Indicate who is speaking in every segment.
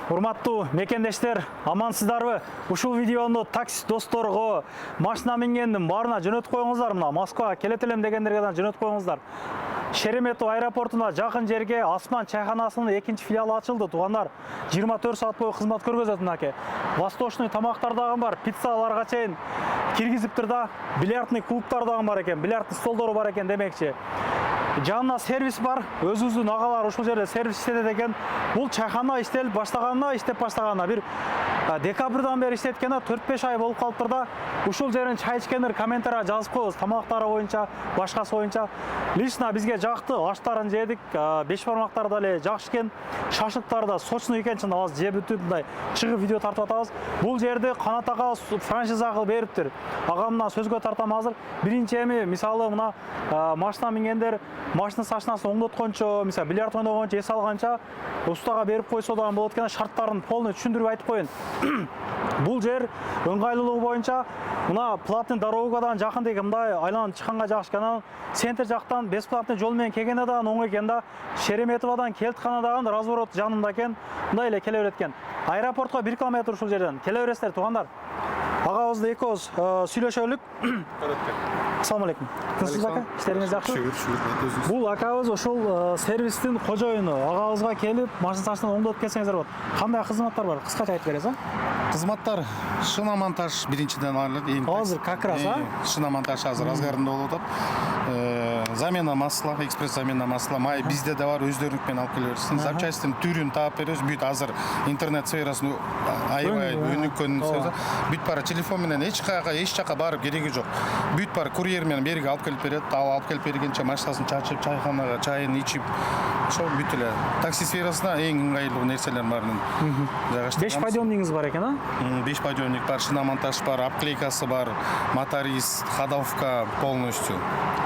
Speaker 1: Урматтуу мекендештер, амансыздарбы? Ушул видеону такси досторго, машина мингендин баарына жөнөтүп коюңуздар. Мына Москва келет элем дегендерге да жөнөтүп коюңуздар. Шереметов аэропортуна жакын жерге Осман чайханасынын экинчи филиалы ачылды. Туугандар, 24 саат бою кызмат көргөзөт мынакей. Восточный тамактар дагы бар, пиццаларга чейин киргизиптир да, бильярдный клубтар дагы бар экен, бильярдный столдору бар экен демекчи. Жанына сервис бар, өзүбүздүн агалар ушул жерде сервис иштетет экен. Бул чайхана иштеп баштаганына бир декабрдан бери иштеткенде 4-5 ай болуп калыптыр да. Ушул жерин чай ичкендер комментарийга жазып коебуз, тамактары боюнча, башкасы боюнча. Лично бизге жакты, аштарын жедик, беш бармактар да эле жакшы экен, шашлыктар да сочный экен, чын азыр жеп бүтүп мындай чыгып видео тартып атабыз. Бул жерди Канат ага франшиза кылып бериптир. Агамдан сөзгө тартам азыр. Биринчи эми мисалы мына машина мингендер машина сашнасын оңдоткончо, мисалы бильярд ойногончо, эс алганча устага берип койсо да болот экен, шарттарын полный түшүндүрүп айтып коеюн. Бул жер ыңгайлуулугу боюнча мына платный дорогадан жакын деген мындай айланып чыкканга жакшы экен. Центр жактан бесплатный жол менен келгенде да оң экен да. Шереметовадан Келтканадагы разворот жанында экен. Мындай эле келе берет экен. Аэропортко 1 километр ушул жерден. Келе бересиздер, туугандар. Агабызды экөөбүз сүйлөшөлүк. Ассаламу алейкум. Тынчсыз ака, иштериңиз жакшы?
Speaker 2: Шүгүр.
Speaker 1: Бул акабыз ошол сервистин кожоюну. Агабызга келип, машина сашынан оңдоп келсеңиздер болот. Кандай кызматтар бар? Кыскача айтып бересиз,
Speaker 2: Кызматтар шина монтаж биринчиден алынат.
Speaker 1: Азыр как раз,
Speaker 2: Шина монтаж азыр разгарында болуп атат. Замена масла, экспресс замена масла. Май бизде да бар, өздөрүнүк менен алып келе бересиң. Запчастьтин түрүн таап беребиз. Бүт азыр интернет сферасын аябай өнүккөн сөзү. Бүт бара телефон менен эч жака барып кереги жок. Бүт бар курьер менен бериге алып келип берет. Алып келип бергенче машинасын чачып, чайханага чайын ичип, ошол бүт эле такси сферасына эң ыңгайлуу нерселер барын жайгаштырганбыз.
Speaker 1: 5 подъемниңиз бар экен,
Speaker 2: 5 подъемник бар, шина монтаж бар, обклейкасы бар, моторист, ходовка полностью.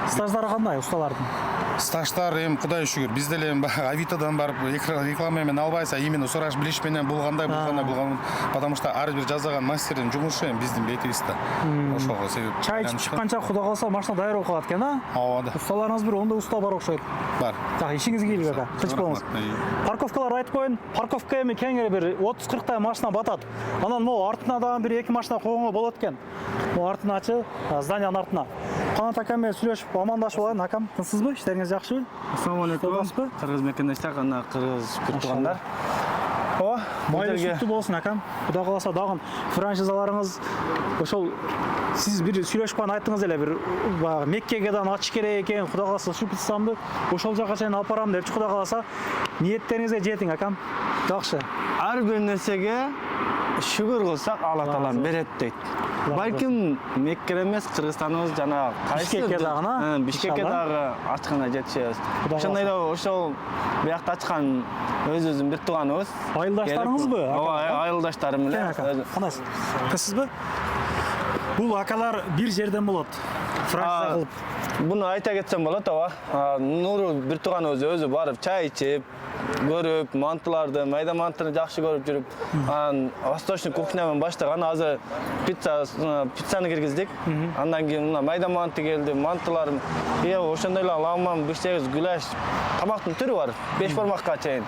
Speaker 1: Стаждары кандай усталардын?
Speaker 2: Стаждар эми кудай шүгүр, бизде эле Авитодан барып реклама менен албайсың, именно сураш билиш менен булгандай, потому что ар бир жасаган мастердин жумушу эми биздин бетибизде. Ошого себеп.
Speaker 1: Чай ичип чыкканча Кудай калса машина даяр болуп калат экен,
Speaker 2: Ооба.
Speaker 1: Усталарыңыз бир ондой уста бар окшойт.
Speaker 2: Бар.
Speaker 1: Так, ишиңизге ийгилик ака. Тынч болуңуз. Парковкалар айтып коеюн. Парковка эми кеңири бир 30-40 тай машина батат. Анан могу артына дагы бир 2 машина койгонго болот экен. Могу артыначы, зданиянын артына. Канат ака менен сүйлөшүп амандашып алайын, акам. Тынчсызбы? Иштериңиз жакшыбы?
Speaker 3: Ассаламу алейкум. Кыргыз мекендештер, кана кыргыз күтүлгөндөр.
Speaker 1: Ооба, майлуу сүттүү болсун акам. Кудай кааласа дагы франшизаларыңыз ошол сиз бир сүйлөшүп айттыңыз эле бир Меккеге да ачыш керек экен, Кудай кааласа ушу пиццамды ошол жака чейин алып барам депчи, Кудай кааласа ниеттериңизге жетиң акам. Жакшы.
Speaker 3: Ар бир нерсеге шүгүр кылсак Алла Таалам берет дейт. Балким Мекке эмес, Кыргызстаныбыз жана
Speaker 1: Бишкекке дагы,
Speaker 3: Бишкекке дагы ачканда жетишебиз. Ошондой эле ошол биякта ачкан өзүбүздүн бир тууганыбыз.
Speaker 1: Айылдаштарыңызбы?
Speaker 3: Ооба, айылдаштарым эле.
Speaker 1: Кандайсыз? Тынчсызбы? Бул акалар бир жерден болот. Франция кылып.
Speaker 3: Буну айта кетсем болот, ооба. Нуру бир тууганыбыз өзү барып чай ичип, көрүп, мантыларды, майда мантыны жакшы көрүп жүрүп, анан восточный кухнядан баштаган, азыр пиццаны киргиздик. Андан кийин мына майда манты келди, мантылар, ошондой эле ламан, бишкек, гүлаш, тамактын түрү бар, 5 бармакка чейин.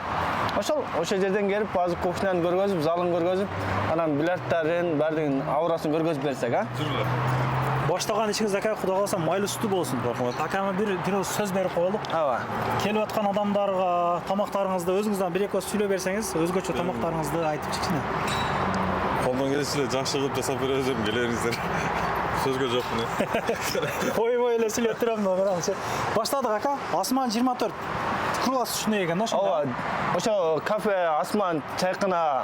Speaker 3: Ошол жерден келип, азыр кухняны көргөзүп, залын көргөзүп, анан бильярдтарын, бардын аурасын көргөзүп берсек,
Speaker 1: Баштаган ишиңиз ака, Кудай кааласа майлуу сүтүү болсун. Акама бир сөз берип коелук.
Speaker 3: Ооба.
Speaker 1: Келип аткан адамдарга тамактарыңызды өзүңүздөн бир эки сөз сүйлөп берсеңиз, өзгөчө тамактарыңызды айтып чыкчыны.
Speaker 4: Колдон келсе эле жакшы кылып жасап беребиз, келериңиздер. Сөзгө жокмун.
Speaker 1: Ойбой эле сүйлөп турам да. Баштадык ака. Осман 24. Круглосуточный экен да ошондо.
Speaker 3: Ооба. Ошо кафе Осман чайкана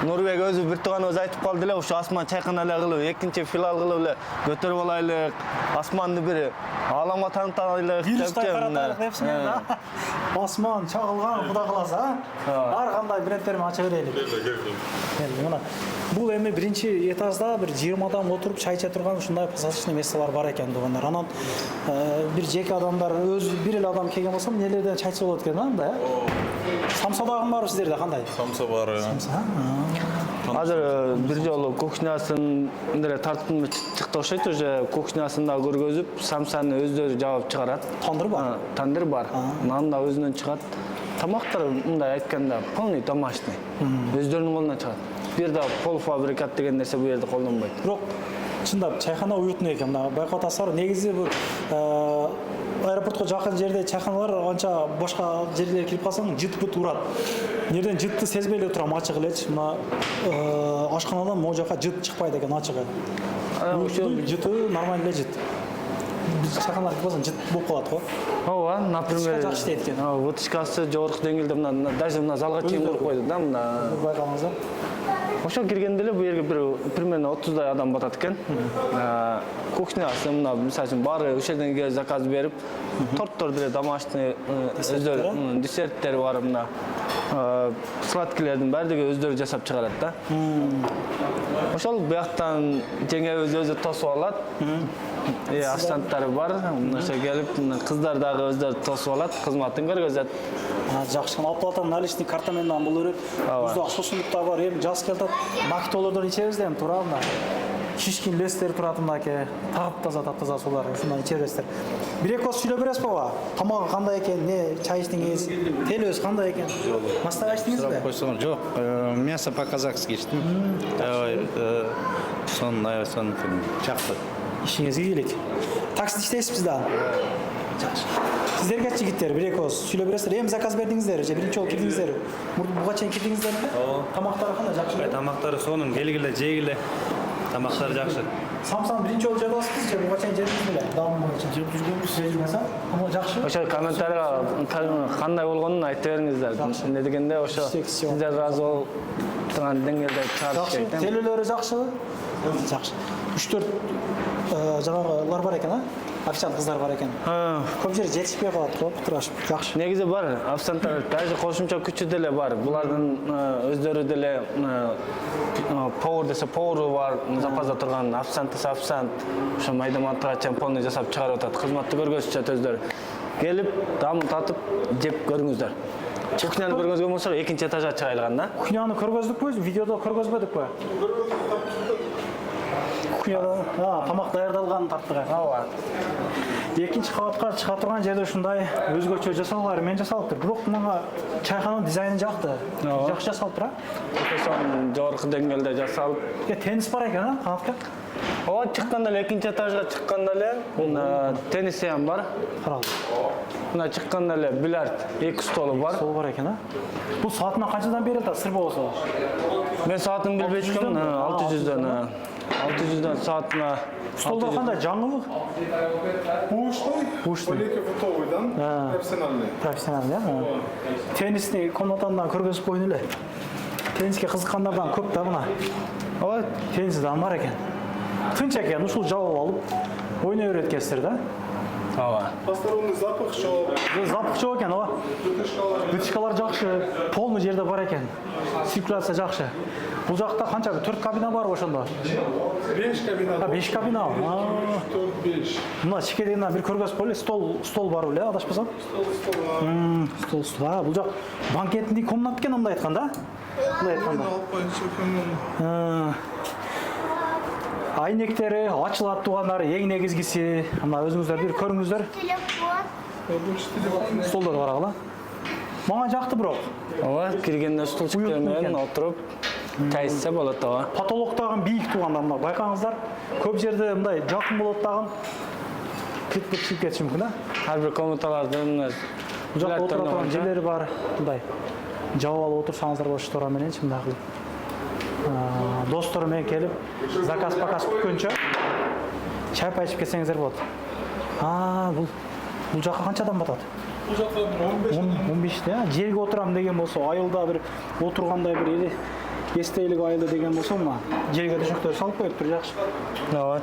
Speaker 3: Нурбек өзү бир тууганыбыз айтып калды эле, ошо Осман чайкана эле кылып, экинчи филиал кылып эле көтөрүп алайлык. Османды бир ааламга таанытайлык
Speaker 1: деп да. Осман чагылган, Кудай кааласа, ар кандай брендтерин ача берели. Келди, мына. Бул эми биринчи этажда бир 20 адам отуруп чай иче турган ушундай посадочный месталар бар экен дегендер. Анан бир жеке адамдар өз бир эле адам келген болсо эмнелерден чай ичсе болот экен да, мындай. Самса дагы бар сиздерде кандай?
Speaker 4: Самса бар.
Speaker 3: Азыр бир жолу кухнясын эле тартып чыкты окшойт, уже кухнясын да көргөзүп, самсаны өздөрү жабып чыгарат.
Speaker 1: Тандыр бар.
Speaker 3: Тандыр бар. Нан да өзүнөн чыгат. Тамақтар мындай айтканда полный домашний. Өздөрүнүн колунан чыгат. Бир да полуфабрикат деген нерсе бу жерде колдонбойт.
Speaker 1: Бирок чындап чайхана уютный экен. Мына байкап атасыздар, негизи бул аэропортко жакын жерде чайханалар анча башка жерлерге кирип калсаң жыт-быт урат. Жерден жытты сезбей эле турам, ачык элечи. Мына ашканадан могу жака жыт чыкпайт экен, ачыгы. Ушул жыты нормально эле жыт. Биз чайханалар кирип калсаң жыт болуп калат го.
Speaker 3: Ооба, например,
Speaker 1: жакшы иштейт экен.
Speaker 3: вытяжкасы жогорку деңгээлде мына даже мына залга чейин куруп койду да, мына.
Speaker 1: Байкаңыздар.
Speaker 3: Ошол киргенде эле бу жерге бир примерно 30дай адам батат экен. Кухнясы мына мисалы үчүн баары ошол жерден келип заказ берип, торттор деле домашний өздөрү десерттери бар мына. Сладкилердин баардыгы өздөрү жасап чыгарат да. Ошол бияктан жеңебиз өзү тосуп алат. Ассанттары бар. Ошо келип кыздар дагы өздөрү тосуп алат, кызматын көргөзөт.
Speaker 1: Жакшы, оплата наличный карта менен бул өрөт. Бизде акчасыздык да бар. Эми жаз келатат, макитолордон ичебиз да, эми туура мына. Шишкин лестер турат мынакей. Таптаза сулар, ушундан ичебиздер. Бир-эки ооз сүйлөп бересизби бaba? Тамагы кандай экен, не чай ичтиңиз, телөөбүз кандай экен? Настава ичтиңизби?
Speaker 5: Жок, мясо по-казахски иштим. Сонун жакты.
Speaker 1: Ишиңизге ийгилик. Таксиде иштейсизби да? Жакшы. Сиздерге жигиттер бир-эки ооз сүйлөп бересиздер. Эми заказ бердиңиздер же биринчи жолу кирдиңиздерби? Буга чейин кирдиңиздерби?
Speaker 5: Тамактары
Speaker 1: кандай, жакшыбы?
Speaker 5: Тамактары сонун, келгиле, жегиле. Тамактары жакшы.
Speaker 1: Самсан биринчи жолу жеп аласызбы же буга чейин жедиңизби эле? Давам боюнча жеп жүргөнбүз, жеп жүргөнсөң, ама жакшы.
Speaker 3: Ошо комментарийга кандай болгонун айтып бериңиздер. Эмне дегенде ошо сиздер ыраазы болуп турган деңгээлде чыгарыш керек.
Speaker 1: Телөлөрү жакшыбы? Жакшы. 3-4 жанагылар бар экен, официант кыздар бар экен. Көп жери жетишпей калат го, турашып. Жакшы.
Speaker 3: Негизи бар, официанттар даже кошумча күчү деле бар. Булардын өздөрү деле повар десе повару бар, запазда турган официант десе официант. Ошо майда-мантыга чейин полный жасап чыгарып атат. Кызматты көргөзүшөт өздөрү. Келип, дамын татып, жеп көрүңүздөр. Кухняны көргөзгөн болсо экинчи этажга чыгайлган да.
Speaker 1: Кухняны көргөздүкпү? Видеодо көргөзбөдүкпү? Кухняда тамак даярдалган тартыга.
Speaker 3: Ооба.
Speaker 1: Экинчи кабатка чыга турган жерде ушундай өзгөчө жасалган мен жасалыптыр. Бирок мага чайхананын дизайны жакты. Жакшы жасалыптыр, а?
Speaker 3: Ошон жогорку деңгээлде жасалып.
Speaker 1: Теннис бар экен, а? Канатка.
Speaker 3: Ооба, чыкканда эле экинчи этажга чыкканда эле тенниси ham бар.
Speaker 1: Каралды.
Speaker 3: Мына чыкканда эле бильярд 2 столу бар.
Speaker 1: Сол бар экен, а? Бул саатына канчадан берилет, сыр болсо?
Speaker 3: Мен саатын билбейт экенмин, 600дөн. 600дөн саатына.
Speaker 1: Столдор кандай, жаңыбы? Уштой.
Speaker 2: футовыйдан профессиональный.
Speaker 1: Профессиональный, а? Теннисни комнатамдан көргөзүп коюн эле. Тенниске кызыккандардан көп да мына.
Speaker 3: Ооба,
Speaker 1: Теннисдан бар экен. Тынч экен, ушул жабып алып, ойной берет экенсиздер да?
Speaker 3: ооба.
Speaker 2: Посторонний запах, что
Speaker 1: Запах жок экен, ооба. Вытяжкалар жакшы, полный жерде бар экен. Циркуляция жакшы. Бул жакта канча 4 кабина бар ошондо.
Speaker 2: 5 кабина.
Speaker 1: 5 кабина.
Speaker 2: 4-5.
Speaker 1: Мына чекеден бир көргөзүп коелу, стол бар беле, адашпасам. Стол. Бул жак банкетный комната экен, мындай айтканда. Мындай айтканда. Айнектери ачылат туугандар, эң негизгиси. Мына өзүңүздөр бир көрүңүздөр. Столдор бар агала. Мага жакты бирок.
Speaker 3: Ооба, киргенде стульчиктер менен отуруп чай ичсе болот ооба.
Speaker 1: Потолок дагы бийик тууганда, мына байкаңыздар. Көп жерде мындай жакын болот дагы. Кирип кетиши мүмкүн, а?
Speaker 3: Ар бир комнаталардын
Speaker 1: Бул жакта отура турган жерлери бар. Мындай жабып алып отурсаңыздар болот штора мененчи мындай кылып. Достор менен келип, заказ күткөнчө чай ичип кетсеңиздер болот. Бул жакка канчадан батат?
Speaker 2: Бул жакта
Speaker 1: 15 да. Жерге отурам деген болсо, айылда бир отургандай бир эстейлик айылда деген болсо, мына жерге төшөктөр салып коюптур, жакшы.
Speaker 3: Ооба.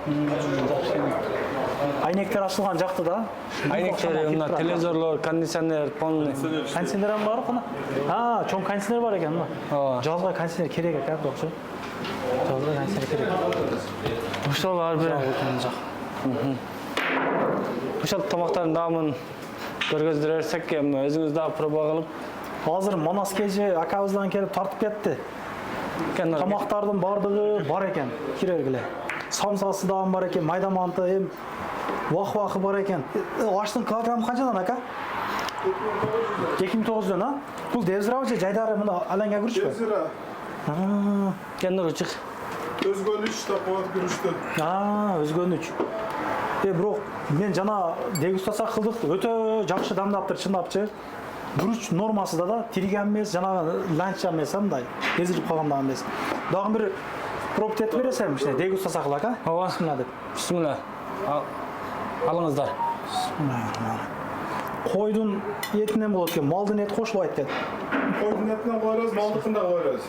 Speaker 1: Айнектер ачылган жакты да.
Speaker 3: Айнектер, мына телевизорлор, кондиционер, полный.
Speaker 1: Кондиционер ham бар кана? Чоң кондиционер бар экен, мына. Жазга кондиционер керек экен, окшо. Жазга кондиционер керек.
Speaker 3: Ошол ар бир. Ошол тамактардын даамын көргөздүрө берсек, өзүңүз дагы проба кылып.
Speaker 1: Азыр Манас кежи акабыздан келип тартып кетти. Тамактардын бардыгы бар экен, кирергиле. Самсасы дагы бар экен, майда манты, вах-вахы бар экен. Аштын килограммы канчадан, ака? 2009'dan ha? Бұл Devzira же жайдары мына алаңға кірішпі?
Speaker 6: Devzira.
Speaker 3: Kendir çık.
Speaker 6: Özgönüç tapıvat görüştü.
Speaker 1: Өзгөнүч. Бирок мен жана дегустация кылдык, өтө жакшы дамдаптыр, чындапчы. Күрүч нормасында да тирген эмес, жанагы ланча эмес, мындай эзилип калгандай эмес. Дагы бир пробовать этип бересем, ишне дегустация кылак, а?
Speaker 3: Ооба.
Speaker 1: Бисмилlah деп.
Speaker 3: Bismillah. Alыңızдар.
Speaker 1: Койдун этинен болот экен, малдын эти кошулбайт деп.
Speaker 6: Koydun etine koyarız, maldıkında koyarız.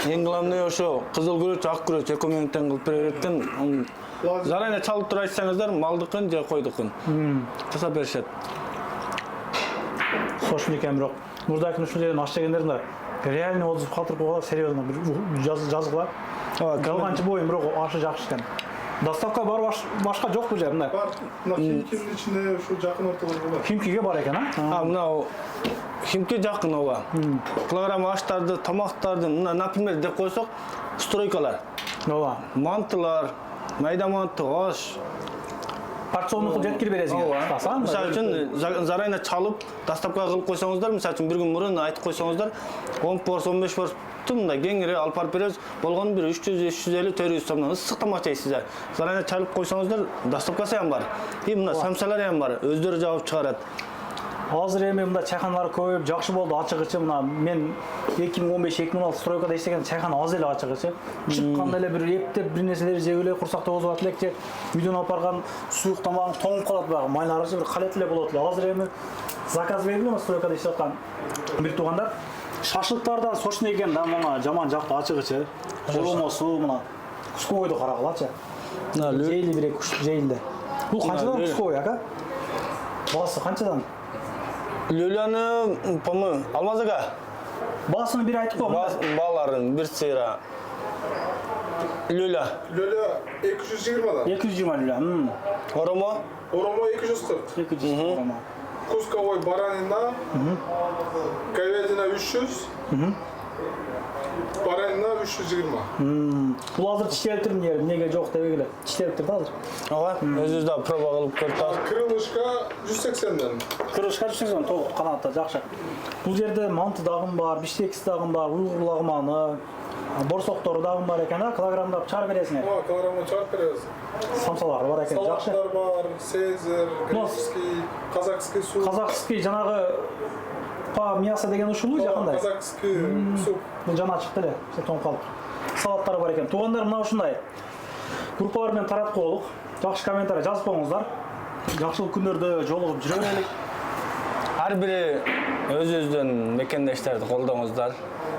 Speaker 3: Ең главный ошо кызыл күрөч, ак күрөч экөмеңтен кылып берерден зарайна чалып тура айтсаңыздар, малдыкын же койдукун жасап беришет.
Speaker 1: Сошун экен бирок. Мурдакы ушул жерден аш жегендердин реально отзыв калтырып койгон, серьезно бир жазгылар. Калганчы боюм, бирок ашы жакшы экен. Доставка бар, башка жок бул жерде мындай.
Speaker 6: Var, Химкinin içinde şu yakın ortaları var.
Speaker 1: Химкиге бар экен, а?
Speaker 3: Мынау Химке жакын ооба. Килограмм аштарды, тамактарды, мына, например, деп койсок, стройкалар,
Speaker 1: Ооба.
Speaker 3: мантылар, майда манты, аш.
Speaker 1: Порционный кылып жеткирип бересиңер.
Speaker 3: Мисалы үчүн зарайна чалып, доставка кылып койсоңуздар, мисалы үчүн бир күн мурун айтып койсоңуздар, 10 порс, 15 порс мындай кеңири алып барып беребиз. Болгону бир 300, 350, 400 сомдон ысык тамак жейсиздер. Зарайна чалып койсоңуздар, доставкасы ham бар. И мына самсалар ham бар, өздөрү жабып чыгарат.
Speaker 1: Азыр эми мында чайханалар көбөйүп жакшы болду, ачыгычы мына мен 2015-2016 стройкада иштеген чайхана аз эле ачыгычы. Чыкканда эле бир эптеп бир нерселер жеп эле курсакта озуп элек же үйдөн алып барган суук тамагың тоңуп калат баягы майлары бир калет эле болот эле. Азыр эми заказ берип эле стройкада иштеп аткан бир туугандар шашлыктардан сочный экен да, мына жаман жакты ачыгычы. Коломосу мына кусковойду карагылачы. Жейли бирек жейилде. Бул канчадан кусковой, ака? Басы канчадан?
Speaker 3: Лёляны, по-моему, Алмаз ага.
Speaker 1: Басını bir aytıp koyun.
Speaker 3: Баларын bir sıyra. Lёля.
Speaker 6: Löle 220'dan.
Speaker 1: 220 lira.
Speaker 3: Oromo.
Speaker 6: Oromo 240.
Speaker 1: 220 lira.
Speaker 6: Kuskovoy baranina. Говядина 300. Baranina 320.
Speaker 1: Бұл азыр тiştelip тұрмын дерім, неге жоқ деп егілі. Тiştelip тұрды азыр.
Speaker 3: Ага, өзүбүз да проба кылып көрдүк.
Speaker 6: Крылышка 180'den.
Speaker 1: Кырышқа түсіңізден тоғы қанатта жақшы. Бұл жерде манты дағым бар, биштекс дағым бар, ұйғыр лағманы, борсоқтары дағым бар екен, килограммдап чар бересіңер.
Speaker 6: Ama kilogramı çarp veririz.
Speaker 1: Самсалары бар екен, жақшы.
Speaker 6: Salatlar var, Sezar, греческий, казахский суп.
Speaker 1: Казахский жанағы па мясо деген ушулу жақындай.
Speaker 6: Казахский суп.
Speaker 1: Бұл жана чықты эле, тоңып қалып. Салаттары бар екен. Туғандар мына ушундай. Группалармен таратып коелук. Жақшы комментарий жазып коюңуздар. Жакшылык күндөрдө жолугуп жүрө берелик.
Speaker 3: Ар бири өз-өзүнүн мекендештерди колдоңуздар.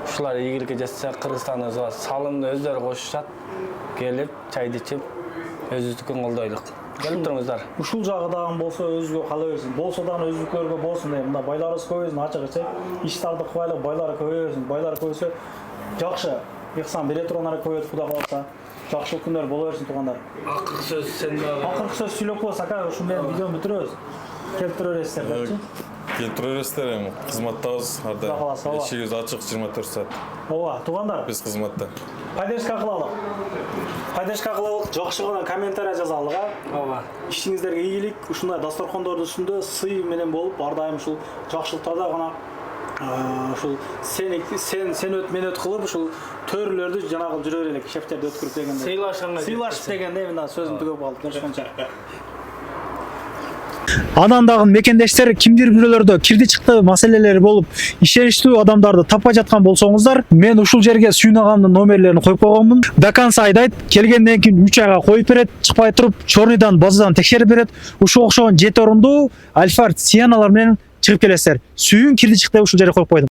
Speaker 3: Ушулар ийгиликке жетсе Кыргызстаныбызга салымды өздөрү кошушат. Келип, чайды ичип, өзүбүздүкүн колдойлук. Келип туруңуздар.
Speaker 1: Ушул жагы дагы болсо өзгө кала берсин. Болсо дагы өзгөлөргө болсун деп. Мында байларыбыз көбөйсүн, ачыгычы. Иштарды кубайлап байлар көбөйсүн. Байлар көбөйсө жакшы. Ихсан бере тургандар көбөйөт, Кудай кааласа. Жакшылык күндөр боло берсин тугандар.
Speaker 3: Акыркы сөз сенде.
Speaker 1: Акыркы сөз сүйлөп коесак, ушу менен видеону бүтүрөбүз. Келип тура бересиздер депчи.
Speaker 4: Келтіре бересіздер эми кызматтабыз ар
Speaker 1: Кудай кааласа,
Speaker 4: дайым.
Speaker 1: ооба.
Speaker 4: Эшигибиз ачык 24 саат.
Speaker 1: Ооба, тугандар.
Speaker 4: Биз кызматта.
Speaker 1: Поддержка кылалык. Поддержка кылалык, жакшы гана комментарий жазалык,
Speaker 3: Ооба.
Speaker 1: Иштиңиздерге ийгилик, ушундай дасторкондордун үстүндө сый менен болуп, ар дайым ушул жакшылыктарда гана ушул сен өт мен өт кылып, ушул төрүлөрдү жанагы жүрө берелик, шефтерди өткөрүп дегенде. Сыйлашып дегенде мына сөзүм түгөп калды. Көрүшкөнчө. Анан дагы мекендештер кимдир бирөөлөрдө кирди чыкты маселелери болуп, ишеничтүү адамдарды таппай жаткан болсоңуздар, мен ушул жерге Сүйүн агамдын номерлерин коюп койгонмун. До конца айдайт, келгенден кийин 3 айга коюп берет, чыкпай туруп, чорныйдан, базадан текшерип берет. Ушул окшогон 7 орунду Альфард Сианалар менен чыгып келесиздер. Сүйүн кирди чыкты ушул жерге коюп койдум.